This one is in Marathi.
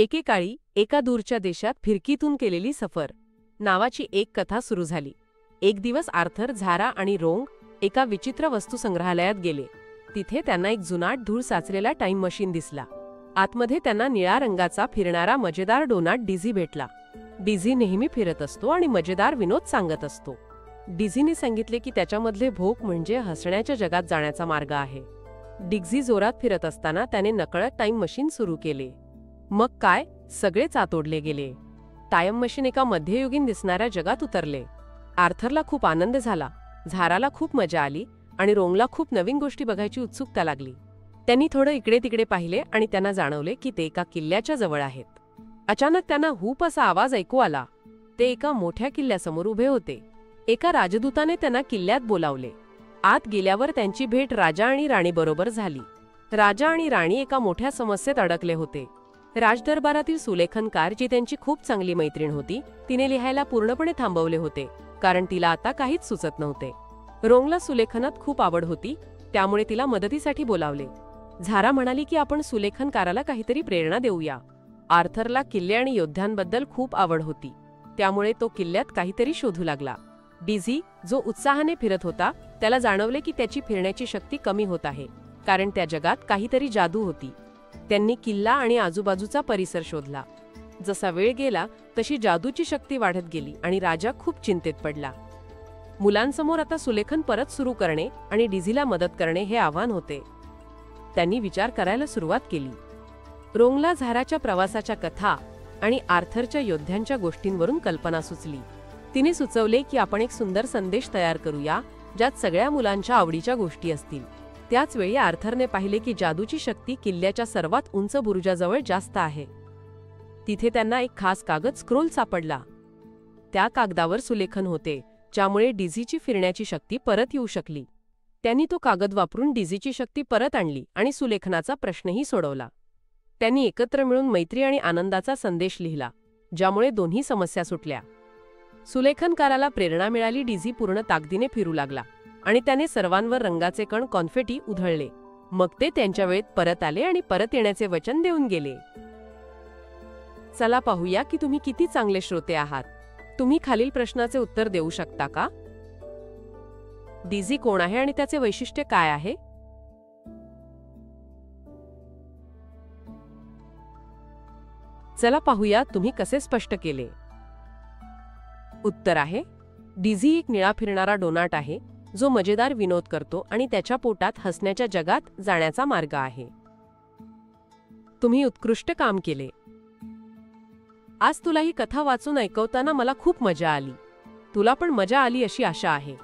एकेकाळी एका दूरच्या देशात फिरकीतून केलेली सफर नावाची एक कथा सुरू झाली. एक दिवस आर्थर, झारा आणि रोंग एका विचित्र वस्तुसंग्रहालयात गेले. तिथे त्यांना एक जुनाट धूळ साचलेला टाइम मशीन दिसला. आतमध्ये त्यांना निळ्या रंगाचा फिरणारा मजेदार डोनाट डिझी भेटला. डिझी नेहमी फिरत असतो आणि मजेदार विनोद सांगत असतो. डिझीने सांगितले की त्याच्यामधले भोक म्हणजे हसण्याच्या जगात जाण्याचा मार्ग आहे. डिझी जोरात फिरत असताना त्याने नकळत टाइम मशीन सुरू केले. मग काय, सगळेच आतोडले गेले. टाइम मशीन एका मध्ययुगीन दिसणाऱ्या जगात उतरले. आर्थरला खूप आनंद झाला, झाराला खूप मजा आली आणि रोंगला खूप नवीन गोष्टी बघायची उत्सुकता लागली. त्यांनी थोडं इकडे तिकडे पाहिले आणि त्यांना जाणवले की ते एका किल्ल्याच्या जवळ आहेत. अचानक त्यांना हुप असा आवाज ऐकू आला. ते एका मोठ्या किल्ल्यासमोर उभे होते. एका राजदूताने त्यांना किल्ल्यात बोलावले. आत गेल्यावर त्यांची भेट राजा आणि राणीबरोबर झाली. राजा आणि राणी एका मोठ्या समस्येत अडकले होते. राजदरबारातील सुलेखनकार, जी त्यांची खूप चांगली मैत्रीण होती, तिने लिहायला पूर्णपणे थांबवले होते कारण तिला आता काहीच सुचत नव्हते. रोंगला सुलेखनात खूप आवड होती, त्यामुळे तिला मदतीसाठी बोलावले. झारा म्हणाली की आपण सुलेखनकाराला काहीतरी प्रेरणा देऊया. आर्थरला किल्ले आणि योद्ध्यांबद्दल खूप आवड होती, त्यामुळे तो किल्ल्यात काहीतरी शोधू लागला. डिझी, जो उत्साहाने फिरत होता, त्याला जाणवले की त्याची फिरण्याची शक्ती कमी होत आहे कारण त्या जगात काहीतरी जादू होती. त्यांनी किल्ला आणि आजूबाजूचा परिसर शोधला. जसा वेळ गेला तशी जादूची शक्ती वाढत गेली आणि राजा खूप चिंतेत पडला. मुलांसमोर आता सुलेखन परत सुरू करणे आणि डिझीला मदत करणे हे आव्हान होते. त्यांनी विचार करायला सुरुवात केली. रोंगला झाराच्या प्रवासाच्या कथा आणि आर्थरच्या योद्ध्यांच्या गोष्टींवरून कल्पना सुचली. तिने सुचवले की आपण एक सुंदर संदेश तयार करूया, ज्यात सगळ्या मुलांच्या आवडीच्या गोष्टी असतील. त्याच वेळी आर्थरने पाहिले की जादूची शक्ती किल्ल्याच्या सर्वात उंच बुरुजाजवळ जास्त आहे. तिथे त्यांना एक खास कागद स्क्रोल सापडला. त्या कागदावर सुलेखन होते, ज्यामुळे डिझीची फिरण्याची शक्ती परत येऊ शकली. त्यांनी तो कागद वापरून डिझीची शक्ती परत आणली आणि सुलेखनाचा प्रश्नही सोडवला. त्यांनी एकत्र मिळून मैत्री आणि आनंदाचा संदेश लिहिला, ज्यामुळे दोन्ही समस्या सुटल्या. सुलेखनकाराला प्रेरणा मिळाली. डिझी पूर्ण ताकदीने फिरू लागला आणि त्याने सर्वांवर रंगाचे कण, कॉन्फेटी उधळले. मग ते त्यांच्या वेळेत परत आले आणि परत येण्याचे वचन देऊन गेले. चला पाहूया की तुम्ही किती चांगले श्रोते आहात. तुम्ही खालील प्रश्नाचे उत्तर देऊ शकता का? डिझी कोण आहे आणि त्याचे वैशिष्ट्य काय आहे? चला पाहूया तुम्ही कसे स्पष्ट केले. उत्तर आहे, डिझी एक निळा फिरणारा डोनाट आहे, जो मजेदार विनोद करतो आणि त्याच्या पोटात हसण्याच्या जगात जाण्याचा मार्ग आहे. तुम्ही उत्कृष्ट काम केले. आज तुला ही कथा वाचून ऐकवताना मला खूप मजा आली. तुला पण मजा आली अशी आशा आहे.